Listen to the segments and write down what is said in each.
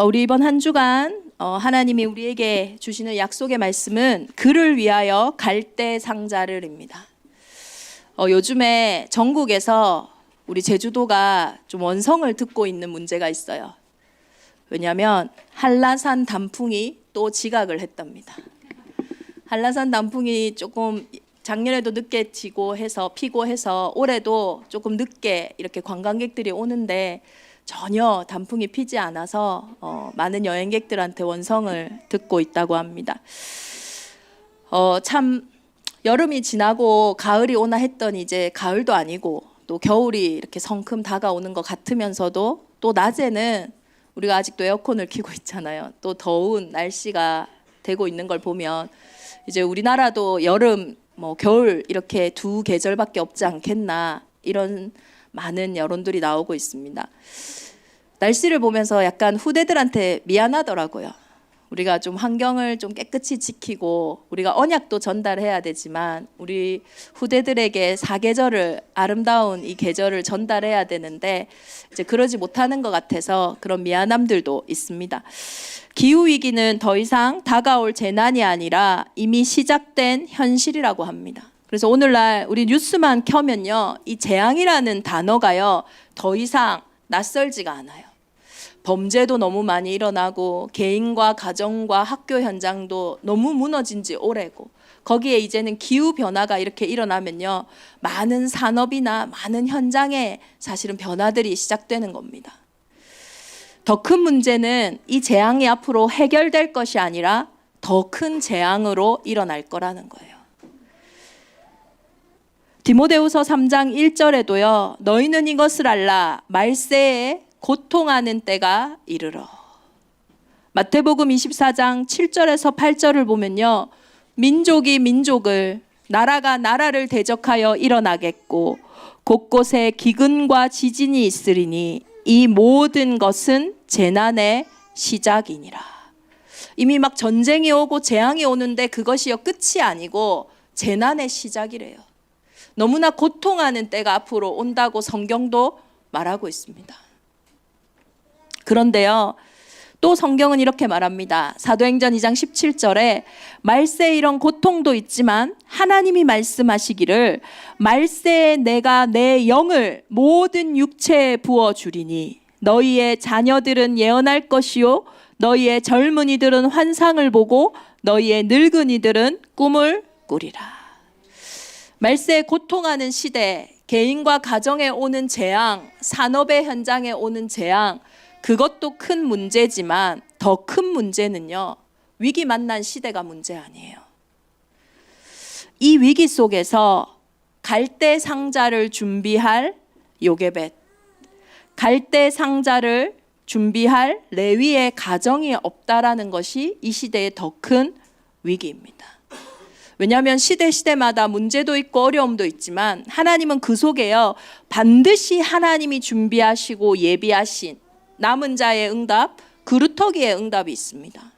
우리 이번 한 주간 하나님이 우리에게 주시는 약속의 말씀은 그를 위하여 갈대 상자를입니다. 요즘에 전국에서 우리 제주도가 좀 원성을 듣고 있는 문제가 있어요. 왜냐하면 한라산 단풍이 또 지각을 했답니다. 한라산 단풍이 조금 작년에도 늦게 피고 해서 올해도 조금 늦게 이렇게 관광객들이 오는데 전혀 단풍이 피지 않아서 많은 여행객들한테 원성을 듣고 있다고 합니다. 참 여름이 지나고 가을이 오나 했더니 이제 가을도 아니고 또 겨울이 이렇게 성큼 다가오는 것 같으면서도 또 낮에는 우리가 아직도 에어컨을 켜고 있잖아요. 또 더운 날씨가 되고 있는 걸 보면 이제 우리나라도 여름, 겨울 이렇게 두 계절밖에 없지 않겠나 이런 많은 여론들이 나오고 있습니다. 날씨를 보면서 약간 후대들한테 미안하더라고요. 우리가 좀 환경을 좀 깨끗이 지키고 우리가 언약도 전달해야 되지만 우리 후대들에게 사계절을 아름다운 이 계절을 전달해야 되는데 이제 그러지 못하는 것 같아서 그런 미안함들도 있습니다. 기후위기는 더 이상 다가올 재난이 아니라 이미 시작된 현실이라고 합니다. 그래서 오늘날 우리 뉴스만 켜면요, 이 재앙이라는 단어가요 더 이상 낯설지가 않아요. 범죄도 너무 많이 일어나고 개인과 가정과 학교 현장도 너무 무너진 지 오래고 거기에 이제는 기후 변화가 이렇게 일어나면요 많은 산업이나 많은 현장에 사실은 변화들이 시작되는 겁니다. 더 큰 문제는 이 재앙이 앞으로 해결될 것이 아니라 더 큰 재앙으로 일어날 거라는 거예요. 디모데후서 3장 1절에도요. 너희는 이것을 알라. 말세에 고통하는 때가 이르러. 마태복음 24장 7절에서 8절을 보면요. 민족이 민족을, 나라가 나라를 대적하여 일어나겠고 곳곳에 기근과 지진이 있으리니 이 모든 것은 재난의 시작이니라. 이미 막 전쟁이 오고 재앙이 오는데 그것이요 끝이 아니고 재난의 시작이래요. 너무나 고통하는 때가 앞으로 온다고 성경도 말하고 있습니다. 그런데요, 또 성경은 이렇게 말합니다. 사도행전 2장 17절에 말세에 이런 고통도 있지만 하나님이 말씀하시기를 말세에 내가 내 영을 모든 육체에 부어주리니 너희의 자녀들은 예언할 것이요 너희의 젊은이들은 환상을 보고 너희의 늙은이들은 꿈을 꾸리라. 말세에 고통하는 시대, 개인과 가정에 오는 재앙, 산업의 현장에 오는 재앙, 그것도 큰 문제지만 더 큰 문제는요, 위기 만난 시대가 문제 아니에요. 이 위기 속에서 갈대 상자를 준비할 요게벳, 갈대 상자를 준비할 레위의 가정이 없다라는 것이 이 시대의 더 큰 위기입니다. 왜냐하면 시대마다 문제도 있고 어려움도 있지만 하나님은 그 속에요 반드시 하나님이 준비하시고 예비하신 남은 자의 응답, 그루터기의 응답이 있습니다.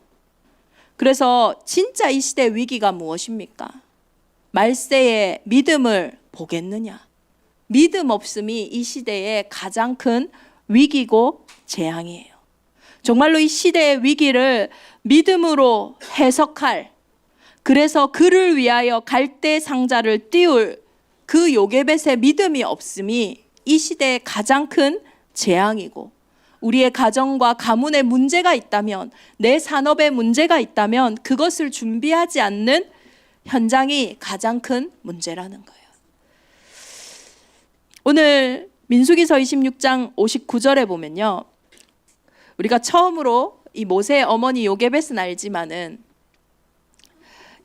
그래서 진짜 이 시대 위기가 무엇입니까? 말세의 믿음을 보겠느냐? 믿음 없음이 이 시대의 가장 큰 위기고 재앙이에요. 정말로 이 시대의 위기를 믿음으로 해석할, 그래서 그를 위하여 갈대 상자를 띄울 그 요게벳의 믿음이 없음이 이 시대의 가장 큰 재앙이고, 우리의 가정과 가문에 문제가 있다면, 내 산업에 문제가 있다면 그것을 준비하지 않는 현장이 가장 큰 문제라는 거예요. 오늘 민수기서 26장 59절에 보면요, 우리가 처음으로 이 모세의 어머니 요게벳은 알지만은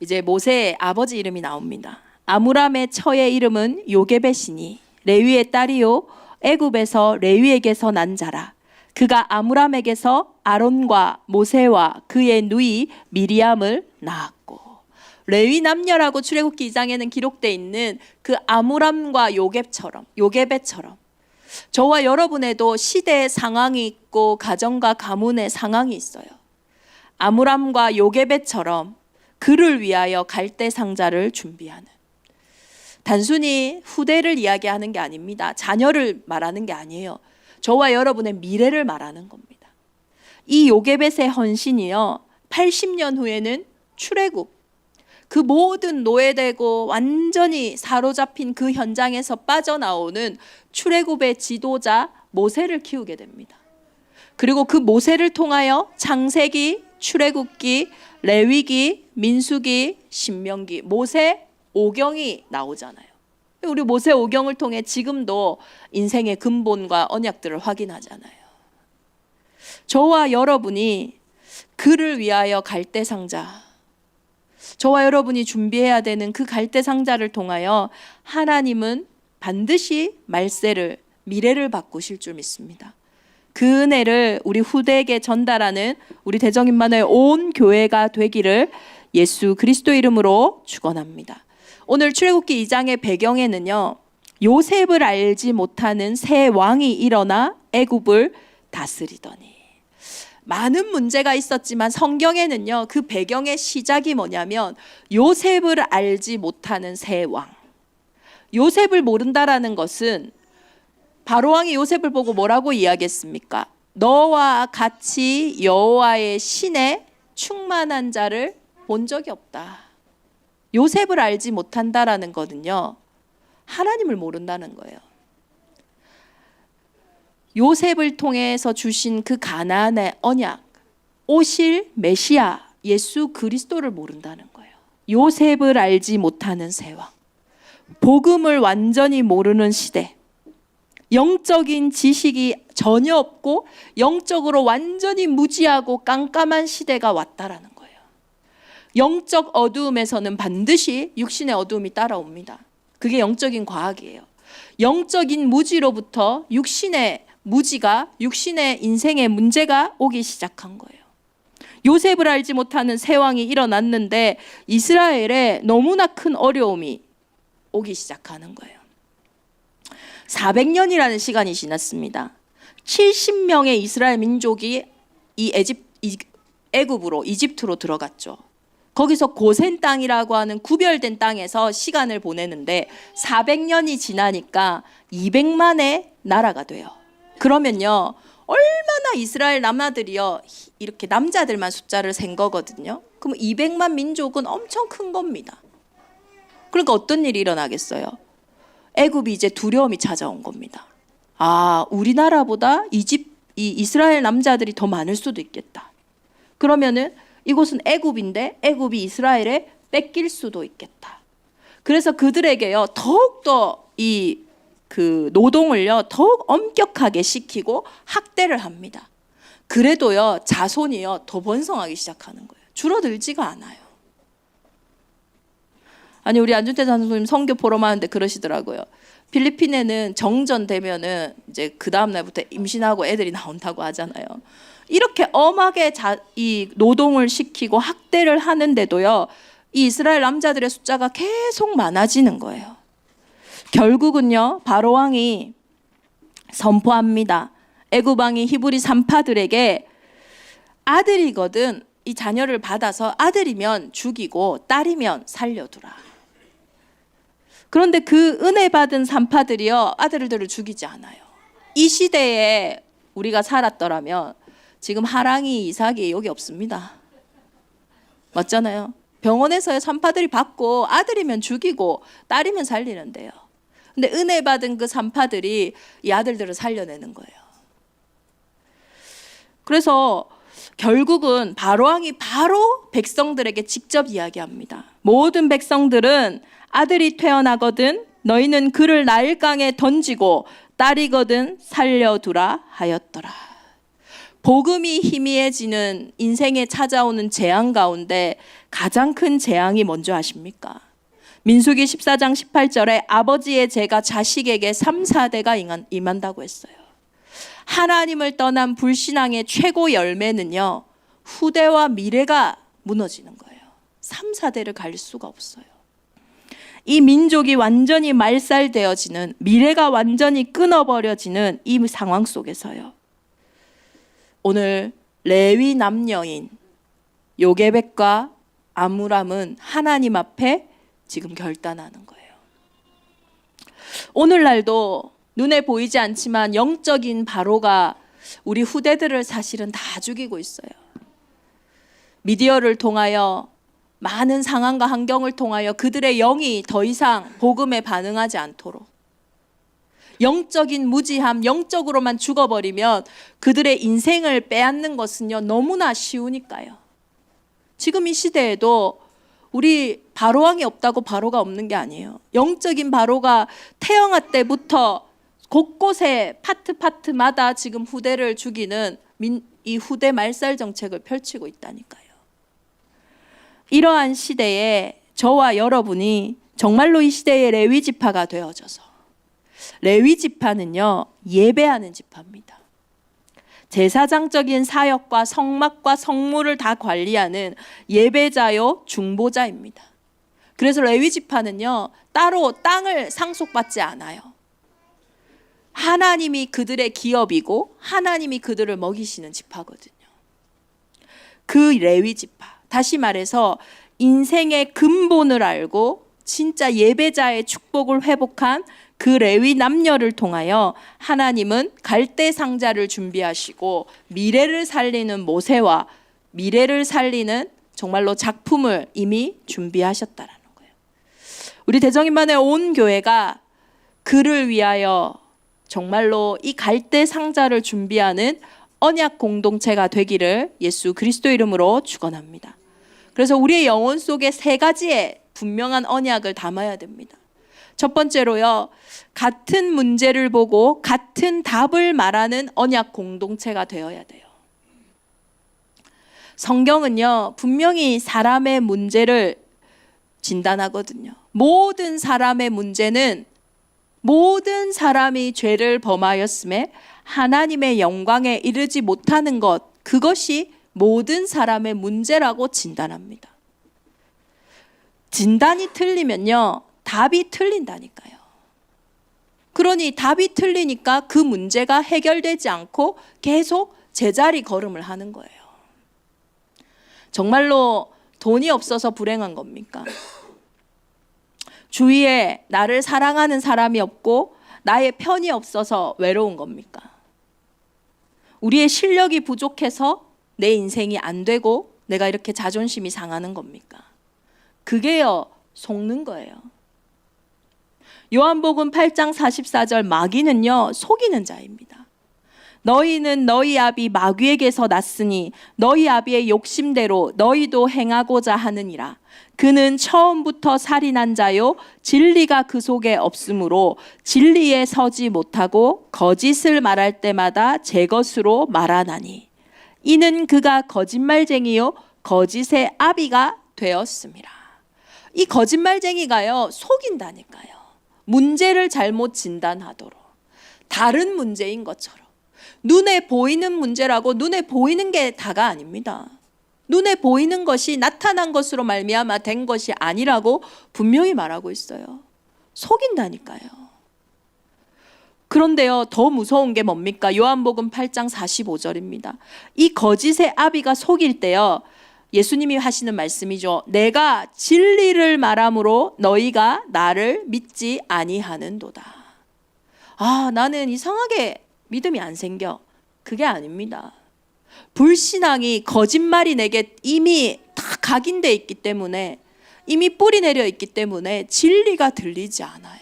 이제 모세의 아버지 이름이 나옵니다. 아므람의 처의 이름은 요게벳이니 레위의 딸이요 애굽에서 레위에게서 난 자라. 그가 아므람에게서 아론과 모세와 그의 누이 미리암을 낳았고. 레위 남녀라고 출애굽기 2장에는 기록되어 있는 그 아므람과 요게벳처럼 저와 여러분에도 시대의 상황이 있고 가정과 가문의 상황이 있어요. 아므람과 요게벳처럼 그를 위하여 갈대 상자를 준비하는, 단순히 후대를 이야기하는 게 아닙니다. 자녀를 말하는 게 아니에요. 저와 여러분의 미래를 말하는 겁니다. 이 요게벳의 헌신이요, 80년 후에는 출애굽, 그 모든 노예되고 완전히 사로잡힌 그 현장에서 빠져나오는 출애굽의 지도자 모세를 키우게 됩니다. 그리고 그 모세를 통하여 창세기, 출애굽기, 레위기, 민수기, 신명기, 모세 오경이 나오잖아요. 우리 모세 오경을 통해 지금도 인생의 근본과 언약들을 확인하잖아요. 저와 여러분이 그를 위하여 갈대상자, 저와 여러분이 준비해야 되는 그 갈대상자를 통하여 하나님은 반드시 말세를, 미래를 바꾸실 줄 믿습니다. 그 은혜를 우리 후대에게 전달하는 우리 대정임마누엘 온 교회가 되기를 예수 그리스도 이름으로 축원합니다. 오늘 출애굽기 2장의 배경에는요, 요셉을 알지 못하는 새 왕이 일어나 애굽을 다스리더니, 많은 문제가 있었지만 성경에는요, 그 배경의 시작이 뭐냐면 요셉을 알지 못하는 새 왕. 요셉을 모른다라는 것은 바로왕이 요셉을 보고 뭐라고 이야기했습니까? 너와 같이 여호와의 신에 충만한 자를 본 적이 없다. 요셉을 알지 못한다라는 거는요, 하나님을 모른다는 거예요. 요셉을 통해서 주신 그 가나안의 언약, 오실 메시아 예수 그리스도를 모른다는 거예요. 요셉을 알지 못하는 세왕, 복음을 완전히 모르는 시대, 영적인 지식이 전혀 없고 영적으로 완전히 무지하고 깜깜한 시대가 왔다라는 거예요. 영적 어두움에서는 반드시 육신의 어두움이 따라옵니다. 그게 영적인 과학이에요. 영적인 무지로부터 육신의 무지가, 육신의 인생의 문제가 오기 시작한 거예요. 요셉을 알지 못하는 새 왕이 일어났는데 이스라엘에 너무나 큰 어려움이 오기 시작하는 거예요. 400년이라는 시간이 지났습니다. 70명의 이스라엘 민족이 애굽으로, 이집트로 들어갔죠. 거기서 고센 땅이라고 하는 구별된 땅에서 시간을 보내는데 400년이 지나니까 200만의 나라가 돼요. 그러면요, 얼마나 이스라엘 남아들이요, 이렇게 남자들만 숫자를 센 거거든요. 그럼 200만 민족은 엄청 큰 겁니다. 그러니까 어떤 일이 일어나겠어요? 애굽이 이제 두려움이 찾아온 겁니다. 아, 우리나라보다 이스라엘 남자들이 더 많을 수도 있겠다. 그러면은 이곳은 애굽인데 애굽이 이스라엘에 뺏길 수도 있겠다. 그래서 그들에게요, 더욱더 그 노동을요, 더욱 엄격하게 시키고 학대를 합니다. 그래도요, 자손이요, 더 번성하기 시작하는 거예요. 줄어들지가 않아요. 아니, 우리 안준태 장로님 선교 보러 가는데 그러시더라고요. 필리핀에는 정전 되면은 이제 그 다음 날부터 임신하고 애들이 나온다고 하잖아요. 이렇게 엄하게 이 노동을 시키고 학대를 하는데도요, 이 이스라엘 남자들의 숫자가 계속 많아지는 거예요. 결국은요, 바로 왕이 선포합니다. 애굽 왕이 히브리 산파들에게 아들이거든 이 자녀를 받아서 아들이면 죽이고 딸이면 살려두라. 그런데 그 은혜 받은 산파들이요, 아들들을 죽이지 않아요. 이 시대에 우리가 살았더라면 지금 하랑이, 이삭이 여기 없습니다. 맞잖아요. 병원에서의 산파들이 받고 아들이면 죽이고 딸이면 살리는데요. 근데 은혜 받은 그 산파들이 이 아들들을 살려내는 거예요. 그래서 결국은 바로왕이 바로 백성들에게 직접 이야기합니다. 모든 백성들은 아들이 태어나거든 너희는 그를 나일강에 던지고 딸이거든 살려두라 하였더라. 복음이 희미해지는 인생에 찾아오는 재앙 가운데 가장 큰 재앙이 뭔지 아십니까? 민수기 14장 18절에 아버지의 죄가 자식에게 3, 4대가 임한다고 했어요. 하나님을 떠난 불신앙의 최고 열매는요, 후대와 미래가 무너지는 거예요. 3, 4대를 가릴 수가 없어요. 이 민족이 완전히 말살되어지는, 미래가 완전히 끊어버려지는 이 상황 속에서요, 오늘 레위 남녀인 요게벳과 아므람은 하나님 앞에 지금 결단하는 거예요. 오늘날도 눈에 보이지 않지만 영적인 바로가 우리 후대들을 사실은 다 죽이고 있어요. 미디어를 통하여, 많은 상황과 환경을 통하여 그들의 영이 더 이상 복음에 반응하지 않도록, 영적인 무지함, 영적으로만 죽어버리면 그들의 인생을 빼앗는 것은요 너무나 쉬우니까요. 지금 이 시대에도 우리 바로왕이 없다고 바로가 없는 게 아니에요. 영적인 바로가 태영아 때부터 곳곳에 파트마다 지금 후대를 죽이는 이 후대 말살 정책을 펼치고 있다니까요. 이러한 시대에 저와 여러분이 정말로 이 시대의 레위 지파가 되어져서, 레위 지파는요 예배하는 지파입니다. 제사장적인 사역과 성막과 성물을 다 관리하는 예배자요 중보자입니다. 그래서 레위 지파는요 따로 땅을 상속받지 않아요. 하나님이 그들의 기업이고 하나님이 그들을 먹이시는 지파거든요. 그 레위 지파, 다시 말해서 인생의 근본을 알고 진짜 예배자의 축복을 회복한 그 레위 남녀를 통하여 하나님은 갈대 상자를 준비하시고 미래를 살리는 모세와 미래를 살리는 정말로 작품을 이미 준비하셨다라는 거예요. 우리 대정인만의 온 교회가 그를 위하여 정말로 이 갈대 상자를 준비하는 언약 공동체가 되기를 예수 그리스도 이름으로 축원합니다. 그래서 우리의 영혼 속에 세 가지의 분명한 언약을 담아야 됩니다. 첫 번째로요, 같은 문제를 보고 같은 답을 말하는 언약 공동체가 되어야 돼요. 성경은요 분명히 사람의 문제를 진단하거든요. 모든 사람의 문제는 모든 사람이 죄를 범하였음에 하나님의 영광에 이르지 못하는 것, 그것이 모든 사람의 문제라고 진단합니다. 진단이 틀리면요 답이 틀린다니까요. 그러니 답이 틀리니까 그 문제가 해결되지 않고 계속 제자리 걸음을 하는 거예요. 정말로 돈이 없어서 불행한 겁니까? 주위에 나를 사랑하는 사람이 없고 나의 편이 없어서 외로운 겁니까? 우리의 실력이 부족해서 내 인생이 안 되고 내가 이렇게 자존심이 상하는 겁니까? 그게요 속는 거예요. 요한복음 8장 44절, 마귀는요 속이는 자입니다. 너희는 너희 아비 마귀에게서 났으니 너희 아비의 욕심대로 너희도 행하고자 하느니라. 그는 처음부터 살인한 자요 진리가 그 속에 없으므로 진리에 서지 못하고 거짓을 말할 때마다 제 것으로 말하나니 이는 그가 거짓말쟁이요 거짓의 아비가 되었습니다. 이 거짓말쟁이가요 속인다니까요. 문제를 잘못 진단하도록, 다른 문제인 것처럼. 눈에 보이는 문제라고 눈에 보이는 게 다가 아닙니다. 눈에 보이는 것이 나타난 것으로 말미암아 된 것이 아니라고 분명히 말하고 있어요. 속인다니까요. 그런데요 더 무서운 게 뭡니까? 요한복음 8장 45절입니다. 이 거짓의 아비가 속일 때요 예수님이 하시는 말씀이죠. 내가 진리를 말함으로 너희가 나를 믿지 아니하는도다. 아, 나는 이상하게 믿음이 안 생겨. 그게 아닙니다. 불신앙이, 거짓말이 내게 이미 다 각인돼 있기 때문에, 이미 뿌리 내려 있기 때문에 진리가 들리지 않아요.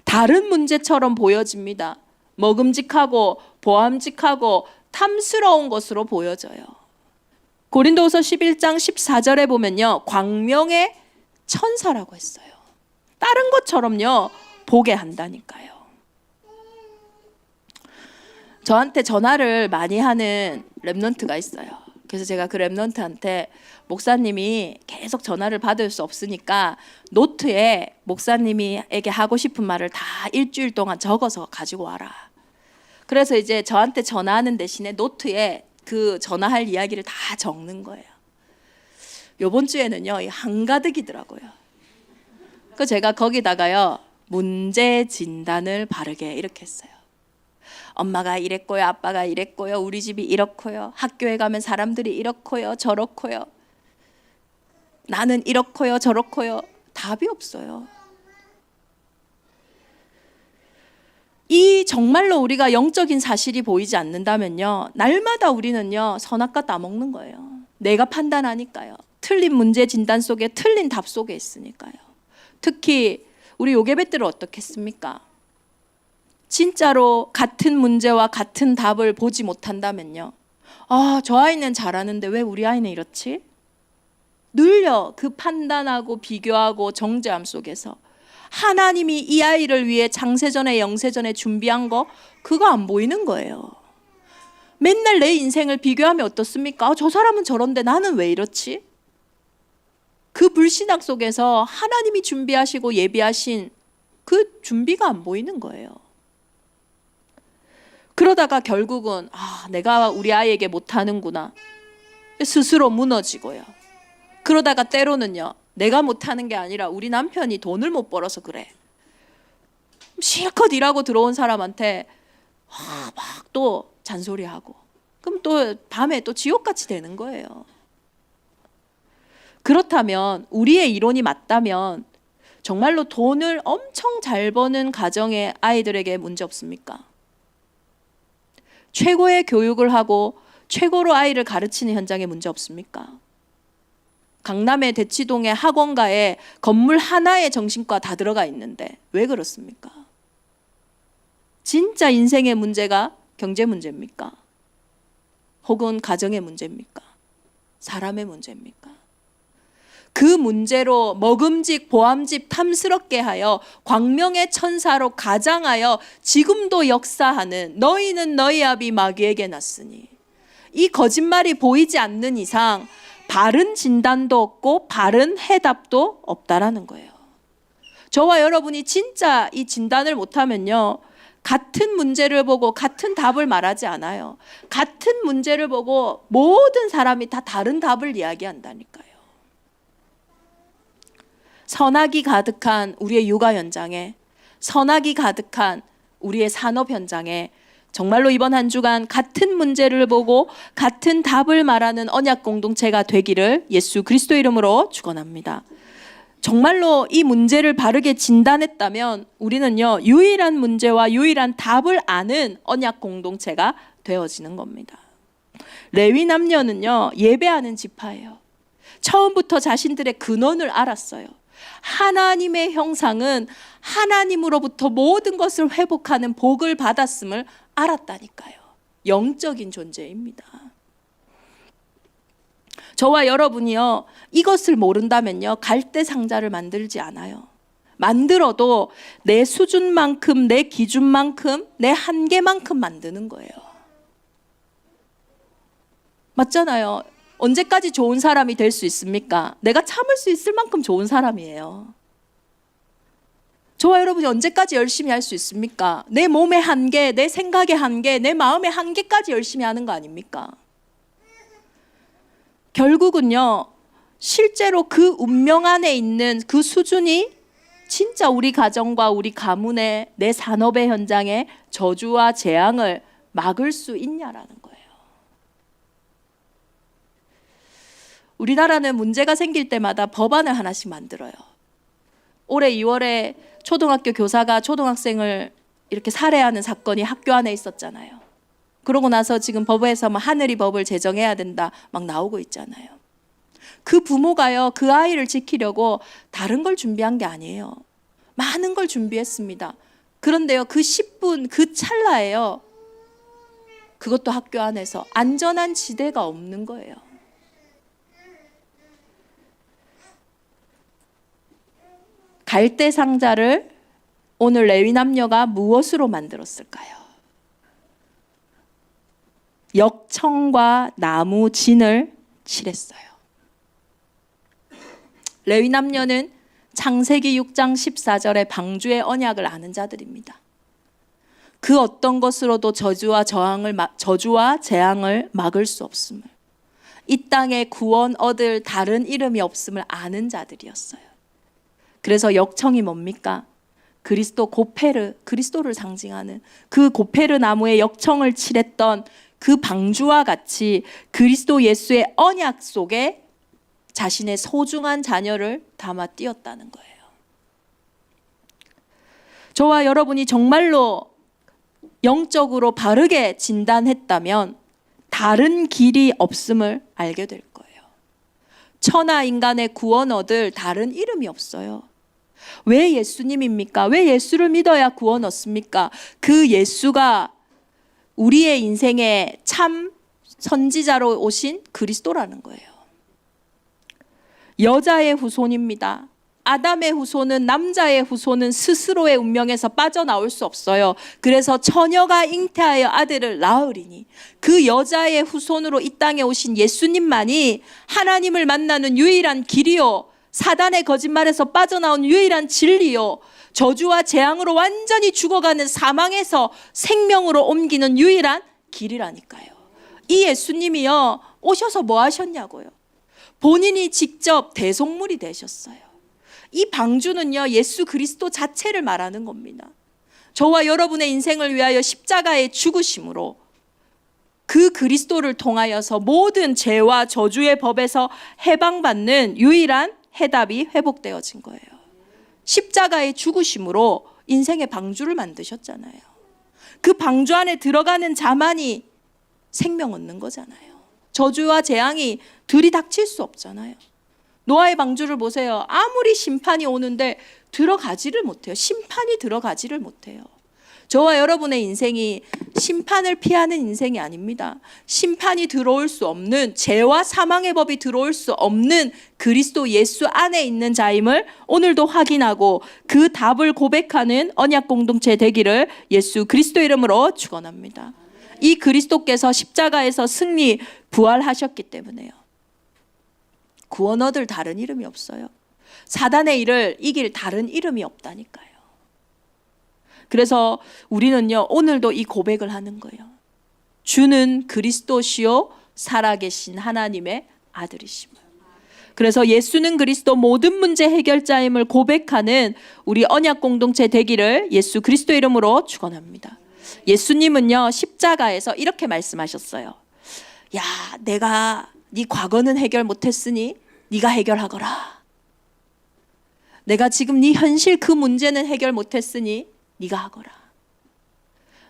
다른 문제처럼 보여집니다. 먹음직하고 보암직하고 탐스러운 것으로 보여져요. 고린도후서 11장 14절에 보면요 광명의 천사라고 했어요. 다른 것처럼요 보게 한다니까요. 저한테 전화를 많이 하는 랩런트가 있어요. 그래서 제가 그 랩런트한테 목사님이 계속 전화를 받을 수 없으니까 노트에 목사님에게 하고 싶은 말을 다 일주일 동안 적어서 가지고 와라. 그래서 이제 저한테 전화하는 대신에 노트에 그 전화할 이야기를 다 적는 거예요. 요번 주에는요 한가득이더라고요. 그 제가 거기다가요 문제 진단을 바르게 이렇게 했어요. 엄마가 이랬고요, 아빠가 이랬고요, 우리 집이 이렇고요, 학교에 가면 사람들이 이렇고요, 저렇고요, 나는 이렇고요, 저렇고요. 답이 없어요. 이 정말로 우리가 영적인 사실이 보이지 않는다면요, 날마다 우리는요 선악과 따먹는 거예요. 내가 판단하니까요. 틀린 문제 진단 속에 틀린 답 속에 있으니까요. 특히 우리 요괴배들은 어떻겠습니까? 진짜로 같은 문제와 같은 답을 보지 못한다면요, 저 아이는 잘하는데 왜 우리 아이는 이렇지? 늘려 그 판단하고 비교하고 정죄함 속에서 하나님이 이 아이를 위해 창세전에 영세전에 준비한 거, 그거 안 보이는 거예요. 맨날 내 인생을 비교하면 어떻습니까? 저 사람은 저런데 나는 왜 이렇지? 그 불신앙 속에서 하나님이 준비하시고 예비하신 그 준비가 안 보이는 거예요. 그러다가 결국은 내가 우리 아이에게 못하는구나, 스스로 무너지고요. 그러다가 때로는요, 내가 못하는 게 아니라 우리 남편이 돈을 못 벌어서 그래. 실컷 일하고 들어온 사람한테 막 또 잔소리하고, 그럼 또 밤에 또 지옥같이 되는 거예요. 그렇다면, 우리의 이론이 맞다면 정말로 돈을 엄청 잘 버는 가정의 아이들에게 문제 없습니까? 최고의 교육을 하고 최고로 아이를 가르치는 현장에 문제 없습니까? 강남의 대치동의 학원가에 건물 하나에 정신과 다 들어가 있는데 왜 그렇습니까? 진짜 인생의 문제가 경제 문제입니까? 혹은 가정의 문제입니까? 사람의 문제입니까? 그 문제로 먹음직 보암직 탐스럽게 하여 광명의 천사로 가장하여 지금도 역사하는 너희는 너희 아비 마귀에게 났으니, 이 거짓말이 보이지 않는 이상 바른 진단도 없고 바른 해답도 없다라는 거예요. 저와 여러분이 진짜 이 진단을 못하면요, 같은 문제를 보고 같은 답을 말하지 않아요. 같은 문제를 보고 모든 사람이 다 다른 답을 이야기한다니까요. 선악이 가득한 우리의 육아 현장에, 선악이 가득한 우리의 산업 현장에 정말로 이번 한 주간 같은 문제를 보고 같은 답을 말하는 언약 공동체가 되기를 예수 그리스도 이름으로 축원합니다. 정말로 이 문제를 바르게 진단했다면 우리는요, 유일한 문제와 유일한 답을 아는 언약 공동체가 되어지는 겁니다. 레위 남녀는요, 예배하는 지파예요. 처음부터 자신들의 근원을 알았어요. 하나님의 형상은 하나님으로부터 모든 것을 회복하는 복을 받았음을 알았다니까요. 영적인 존재입니다. 저와 여러분이요, 이것을 모른다면요, 갈대 상자를 만들지 않아요. 만들어도 내 수준만큼, 내 기준만큼, 내 한계만큼 만드는 거예요. 맞잖아요. 언제까지 좋은 사람이 될 수 있습니까? 내가 참을 수 있을 만큼 좋은 사람이에요. 저와 여러분이 언제까지 열심히 할 수 있습니까? 내 몸의 한계, 내 생각의 한계, 내 마음의 한계까지 열심히 하는 거 아닙니까? 결국은요, 실제로 그 운명 안에 있는 그 수준이 진짜 우리 가정과 우리 가문의, 내 산업의 현장에 저주와 재앙을 막을 수 있냐라는 거예요. 우리나라는 문제가 생길 때마다 법안을 하나씩 만들어요. 올해 2월에 초등학교 교사가 초등학생을 이렇게 살해하는 사건이 학교 안에 있었잖아요. 그러고 나서 지금 법에서 하늘이 법을 제정해야 된다 막 나오고 있잖아요. 그 부모가요, 그 아이를 지키려고 다른 걸 준비한 게 아니에요. 많은 걸 준비했습니다. 그런데요, 그 10분 그 찰나에요, 그것도 학교 안에서 안전한 지대가 없는 거예요. 갈대 상자를 오늘 레위 남녀가 무엇으로 만들었을까요? 역청과 나무 진을 칠했어요. 레위 남녀는 창세기 6장 14절의 방주의 언약을 아는 자들입니다. 그 어떤 것으로도 저주와 재앙을 막을 수 없음을, 이 땅에 구원 얻을 다른 이름이 없음을 아는 자들이었어요. 그래서 역청이 뭡니까? 그리스도 고페르, 그리스도를 상징하는 그 고페르 나무에 역청을 칠했던 그 방주와 같이 그리스도 예수의 언약 속에 자신의 소중한 자녀를 담아 띄었다는 거예요. 저와 여러분이 정말로 영적으로 바르게 진단했다면 다른 길이 없음을 알게 될 거예요. 천하 인간의 구원 얻을 다른 이름이 없어요. 왜 예수님입니까? 왜 예수를 믿어야 구원 얻습니까? 그 예수가 우리의 인생에 참 선지자로 오신 그리스도라는 거예요. 여자의 후손입니다. 아담의 후손은, 남자의 후손은 스스로의 운명에서 빠져나올 수 없어요. 그래서 처녀가 잉태하여 아들을 낳으리니 그 여자의 후손으로 이 땅에 오신 예수님만이 하나님을 만나는 유일한 길이요, 사단의 거짓말에서 빠져나온 유일한 진리요, 저주와 재앙으로 완전히 죽어가는 사망에서 생명으로 옮기는 유일한 길이라니까요. 이 예수님이요, 오셔서 뭐 하셨냐고요? 본인이 직접 대속물이 되셨어요. 이 방주는요, 예수 그리스도 자체를 말하는 겁니다. 저와 여러분의 인생을 위하여 십자가에 죽으심으로 그 그리스도를 통하여서 모든 죄와 저주의 법에서 해방받는 유일한 해답이 회복되어진 거예요. 십자가에 죽으심으로 인생의 방주를 만드셨잖아요. 그 방주 안에 들어가는 자만이 생명 얻는 거잖아요. 저주와 재앙이 들이닥칠 수 없잖아요. 노아의 방주를 보세요. 아무리 심판이 오는데 들어가지를 못해요. 심판이 들어가지를 못해요. 저와 여러분의 인생이 심판을 피하는 인생이 아닙니다. 심판이 들어올 수 없는, 죄와 사망의 법이 들어올 수 없는 그리스도 예수 안에 있는 자임을 오늘도 확인하고 그 답을 고백하는 언약 공동체 되기를 예수 그리스도 이름으로 축원합니다. 이 그리스도께서 십자가에서 승리 부활하셨기 때문에요. 구원 얻을 다른 이름이 없어요. 사단의 일을 이길 다른 이름이 없다니까요. 그래서 우리는요, 오늘도 이 고백을 하는 거예요. 주는 그리스도시요 살아계신 하나님의 아들이시며. 그래서 예수는 그리스도 모든 문제 해결자임을 고백하는 우리 언약 공동체 되기를 예수 그리스도 이름으로 축원합니다. 예수님은요, 십자가에서 이렇게 말씀하셨어요. 야, 내가 네 과거는 해결 못했으니 네가 해결하거라. 내가 지금 네 현실 그 문제는 해결 못했으니 네가 하거라.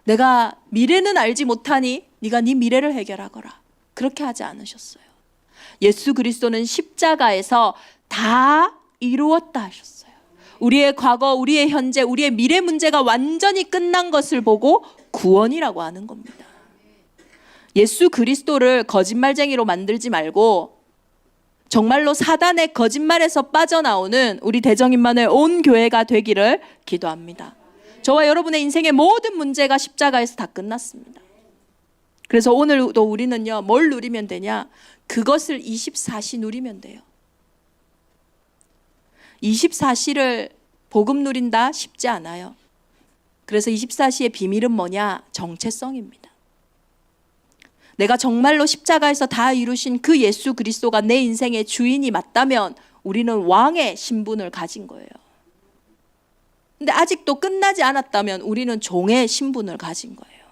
내가 미래는 알지 못하니 네가 네 미래를 해결하거라. 그렇게 하지 않으셨어요. 예수 그리스도는 십자가에서 다 이루었다 하셨어요. 우리의 과거, 우리의 현재, 우리의 미래 문제가 완전히 끝난 것을 보고 구원이라고 하는 겁니다. 예수 그리스도를 거짓말쟁이로 만들지 말고 정말로 사단의 거짓말에서 빠져나오는 우리 대정인만의 온 교회가 되기를 기도합니다. 저와 여러분의 인생의 모든 문제가 십자가에서 다 끝났습니다. 그래서 오늘도 우리는요, 뭘 누리면 되냐? 그것을 24시 누리면 돼요. 24시를 복음 누린다 쉽지 않아요. 그래서 24시의 비밀은 뭐냐? 정체성입니다. 내가 정말로 십자가에서 다 이루신 그 예수 그리스도가 내 인생의 주인이 맞다면 우리는 왕의 신분을 가진 거예요. 근데 아직도 끝나지 않았다면 우리는 종의 신분을 가진 거예요.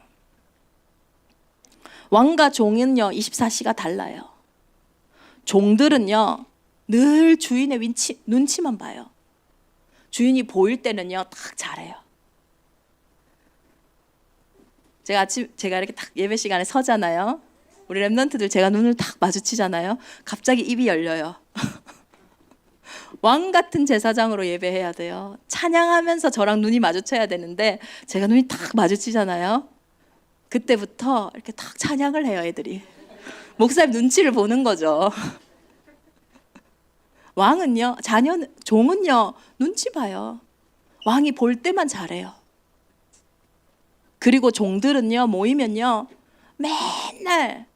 왕과 종은요, 24시가 달라요. 종들은요, 늘 주인의 눈치만 봐요. 주인이 보일 때는요, 딱 잘해요. 제가 이렇게 딱 예배 시간에 서잖아요. 우리 랩런트들 제가 눈을 딱 마주치잖아요. 갑자기 입이 열려요. 왕 같은 제사장으로 예배해야 돼요. 찬양하면서 저랑 눈이 마주쳐야 되는데 제가 눈이 딱 마주치잖아요. 그때부터 이렇게 딱 찬양을 해요, 애들이. 목사님 눈치를 보는 거죠. 왕은요, 종은요, 눈치 봐요. 왕이 볼 때만 잘해요. 그리고 종들은요, 모이면요, 맨날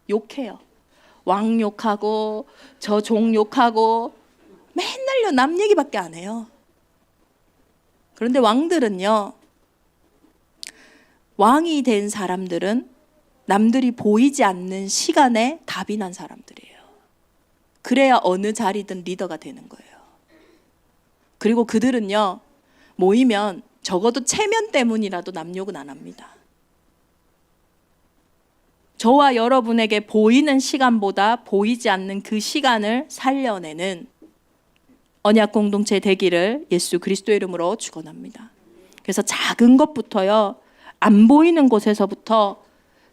욕해요. 왕 욕하고 저 종 욕하고 맨날요, 남 얘기밖에 안 해요. 그런데 왕들은요, 왕이 된 사람들은 남들이 보이지 않는 시간에 답이 난 사람들이에요. 그래야 어느 자리든 리더가 되는 거예요. 그리고 그들은요, 모이면 적어도 체면 때문이라도 남 욕은 안 합니다. 저와 여러분에게 보이는 시간보다 보이지 않는 그 시간을 살려내는 언약 공동체 되기를 예수 그리스도 이름으로 축원합니다. 그래서 작은 것부터요, 안 보이는 곳에서부터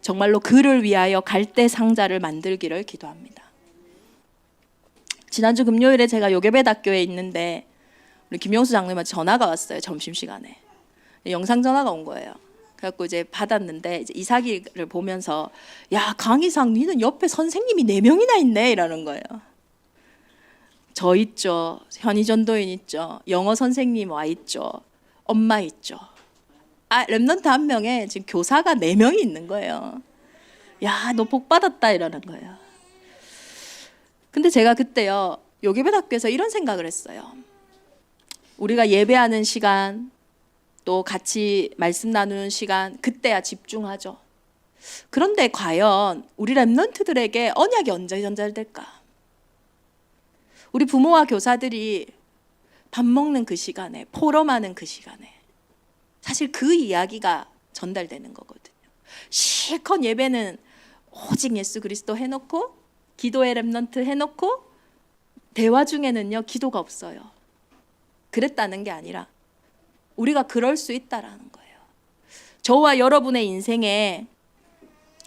정말로 그를 위하여 갈대 상자를 만들기를 기도합니다. 지난주 금요일에 제가 요괴배학교에 있는데 우리 김용수 장로님한테 전화가 왔어요. 점심시간에. 영상 전화가 온 거예요. 그래갖고 이제 받았는데 이제 이사기를 보면서 야, 강희상 니는 옆에 선생님이 4명이나 있네 이러는 거예요. 저 있죠. 현희전도인 있죠. 영어 선생님 와 있죠. 엄마 있죠. 랩넌트 1명에 지금 교사가 4명이 있는 거예요. 야, 너 복 받았다 이러는 거예요. 근데 제가 그때요, 요괴배학교에서 이런 생각을 했어요. 우리가 예배하는 시간, 또 같이 말씀 나누는 시간, 그때야 집중하죠. 그런데 과연 우리 랩넌트들에게 언약이 언제 전달될까? 우리 부모와 교사들이 밥 먹는 그 시간에, 포럼하는 그 시간에 사실 그 이야기가 전달되는 거거든요. 실컷 예배는 오직 예수 그리스도 해놓고 기도의 랩넌트 해놓고 대화 중에는요 기도가 없어요. 그랬다는 게 아니라 우리가 그럴 수 있다라는 거예요. 저와 여러분의 인생에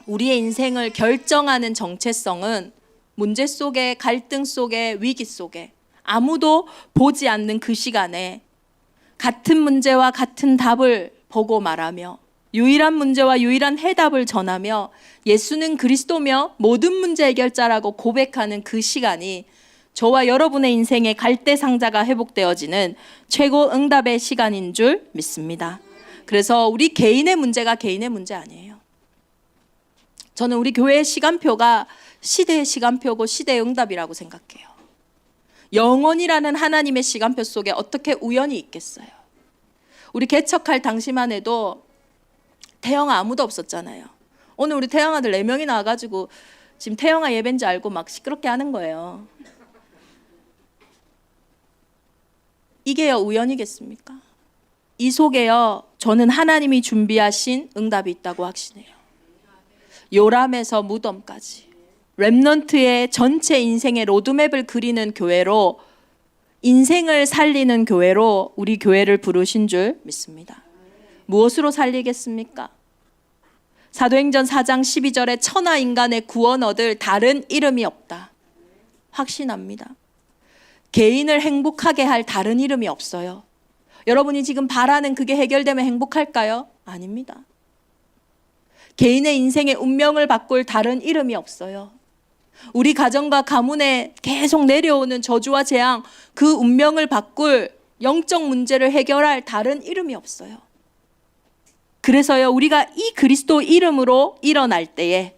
우리의 인생을 결정하는 정체성은 문제 속에, 갈등 속에, 위기 속에 아무도 보지 않는 그 시간에 같은 문제와 같은 답을 보고 말하며 유일한 문제와 유일한 해답을 전하며 예수는 그리스도며 모든 문제 해결자라고 고백하는 그 시간이 저와 여러분의 인생의 갈대 상자가 회복되어지는 최고 응답의 시간인 줄 믿습니다. 그래서 우리 개인의 문제가 개인의 문제 아니에요. 저는 우리 교회의 시간표가 시대의 시간표고 시대의 응답이라고 생각해요. 영원이라는 하나님의 시간표 속에 어떻게 우연이 있겠어요? 우리 개척할 당시만 해도 태영아 아무도 없었잖아요. 오늘 우리 태영아들 4명이 나와가지고 지금 태영아 예배인지 알고 막 시끄럽게 하는 거예요. 이게요 우연이겠습니까? 이 속에요 저는 하나님이 준비하신 응답이 있다고 확신해요. 요람에서 무덤까지 렘넌트의 전체 인생의 로드맵을 그리는 교회로, 인생을 살리는 교회로 우리 교회를 부르신 줄 믿습니다. 무엇으로 살리겠습니까? 사도행전 4장 12절에 천하 인간의 구원 얻을 다른 이름이 없다. 확신합니다. 개인을 행복하게 할 다른 이름이 없어요. 여러분이 지금 바라는 그게 해결되면 행복할까요? 아닙니다. 개인의 인생의 운명을 바꿀 다른 이름이 없어요. 우리 가정과 가문에 계속 내려오는 저주와 재앙, 그 운명을 바꿀 영적 문제를 해결할 다른 이름이 없어요. 그래서요 우리가 이 그리스도 이름으로 일어날 때에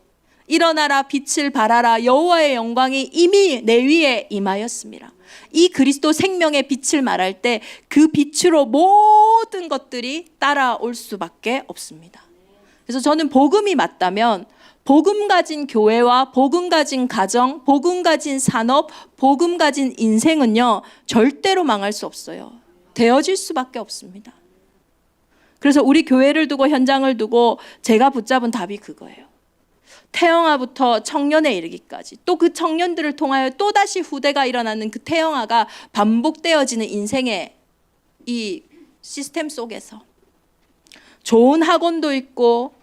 일어나라 빛을 발하라 여호와의 영광이 이미 내 위에 임하였습니다. 이 그리스도 생명의 빛을 말할 때 그 빛으로 모든 것들이 따라올 수밖에 없습니다. 그래서 저는 복음이 맞다면 복음 가진 교회와 복음 가진 가정, 복음 가진 산업, 복음 가진 인생은요 절대로 망할 수 없어요. 되어질 수밖에 없습니다. 그래서 우리 교회를 두고 현장을 두고 제가 붙잡은 답이 그거예요. 태영아부터 청년에 이르기까지, 또 그 청년들을 통하여 또다시 후대가 일어나는 그 태영아가 반복되어지는 인생의 이 시스템 속에서 좋은 학원도 있고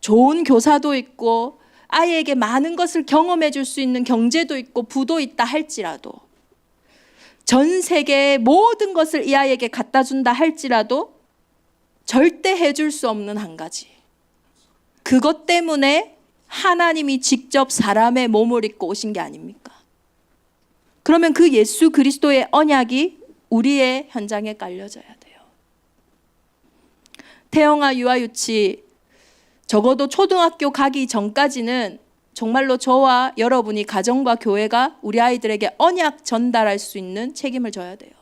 좋은 교사도 있고 아이에게 많은 것을 경험해 줄 수 있는 경제도 있고 부도 있다 할지라도, 전 세계의 모든 것을 이 아이에게 갖다 준다 할지라도 절대 해줄 수 없는 한 가지, 그것 때문에 하나님이 직접 사람의 몸을 입고 오신 게 아닙니까? 그러면 그 예수 그리스도의 언약이 우리의 현장에 깔려져야 돼요. 태영아 유아유치 적어도 초등학교 가기 전까지는 정말로 저와 여러분이 가정과 교회가 우리 아이들에게 언약 전달할 수 있는 책임을 져야 돼요.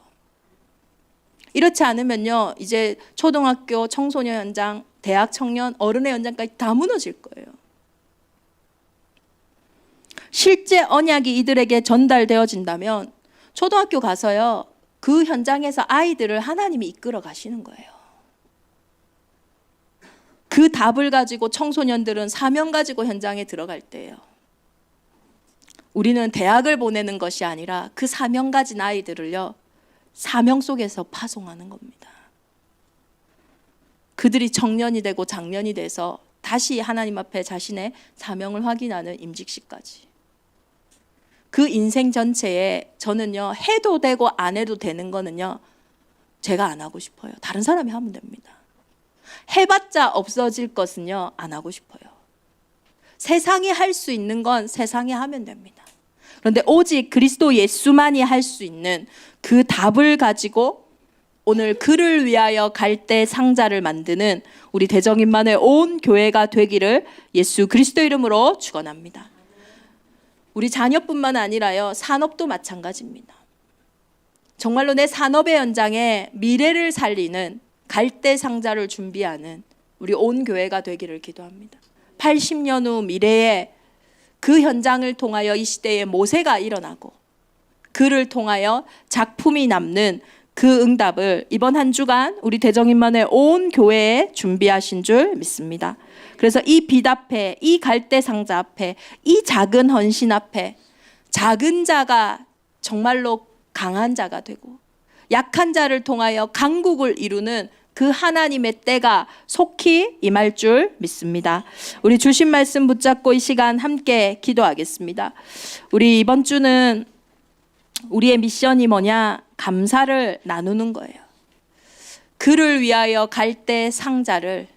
이렇지 않으면요 이제 초등학교, 청소년 현장, 대학 청년, 어른의 현장까지 다 무너질 거예요. 실제 언약이 이들에게 전달되어진다면 초등학교 가서요 그 현장에서 아이들을 하나님이 이끌어 가시는 거예요. 그 답을 가지고 청소년들은 사명 가지고 현장에 들어갈 때예요. 우리는 대학을 보내는 것이 아니라 그 사명 가진 아이들을요 사명 속에서 파송하는 겁니다. 그들이 청년이 되고 장년이 돼서 다시 하나님 앞에 자신의 사명을 확인하는 임직시까지. 그 인생 전체에 저는요, 해도 되고 안 해도 되는 거는요, 제가 안 하고 싶어요. 다른 사람이 하면 됩니다. 해봤자 없어질 것은요, 안 하고 싶어요. 세상이 할 수 있는 건 세상이 하면 됩니다. 그런데 오직 그리스도 예수만이 할 수 있는 그 답을 가지고 오늘 그를 위하여 갈대 상자를 만드는 우리 대정인만의 온 교회가 되기를 예수 그리스도 이름으로 축원합니다. 우리 자녀뿐만 아니라요, 산업도 마찬가지입니다. 정말로 내 산업의 현장에 미래를 살리는 갈대 상자를 준비하는 우리 온 교회가 되기를 기도합니다. 80년 후 미래에 그 현장을 통하여 이 시대에 모세가 일어나고 그를 통하여 작품이 남는 그 응답을 이번 한 주간 우리 대정인만의 온 교회에 준비하신 줄 믿습니다. 그래서 이 빛 앞에, 이 갈대 상자 앞에, 이 작은 헌신 앞에 작은 자가 정말로 강한 자가 되고 약한 자를 통하여 강국을 이루는 그 하나님의 때가 속히 임할 줄 믿습니다. 우리 주신 말씀 붙잡고 이 시간 함께 기도하겠습니다. 우리 이번 주는 우리의 미션이 뭐냐? 감사를 나누는 거예요. 그를 위하여 갈대 상자를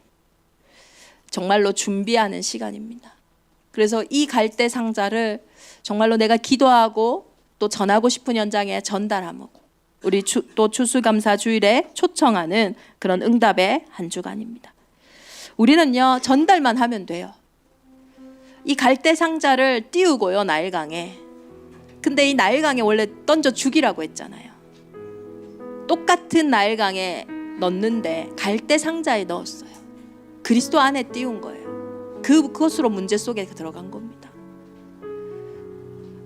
정말로 준비하는 시간입니다. 그래서 이 갈대 상자를 정말로 내가 기도하고 또 전하고 싶은 현장에 전달하고 우리 또 추수감사 주일에 초청하는 그런 응답의 한 주간입니다. 우리는요, 전달만 하면 돼요. 이 갈대 상자를 띄우고요, 나일강에. 근데 이 나일강에 원래 던져 죽이라고 했잖아요. 똑같은 나일강에 넣는데 갈대 상자에 넣었어요. 그리스도 안에 띄운 거예요. 그것으로 문제 속에 들어간 겁니다.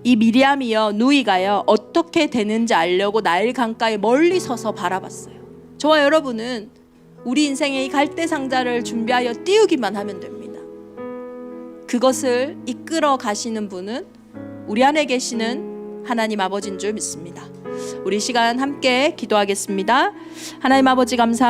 이 미리암이요, 누이가요, 어떻게 되는지 알려고 나일 강가에 멀리 서서 바라봤어요. 저와 여러분은 우리 인생의 이 갈대 상자를 준비하여 띄우기만 하면 됩니다. 그것을 이끌어 가시는 분은 우리 안에 계시는 하나님 아버지인 줄 믿습니다. 우리 시간 함께 기도하겠습니다. 하나님 아버지 감사합니다.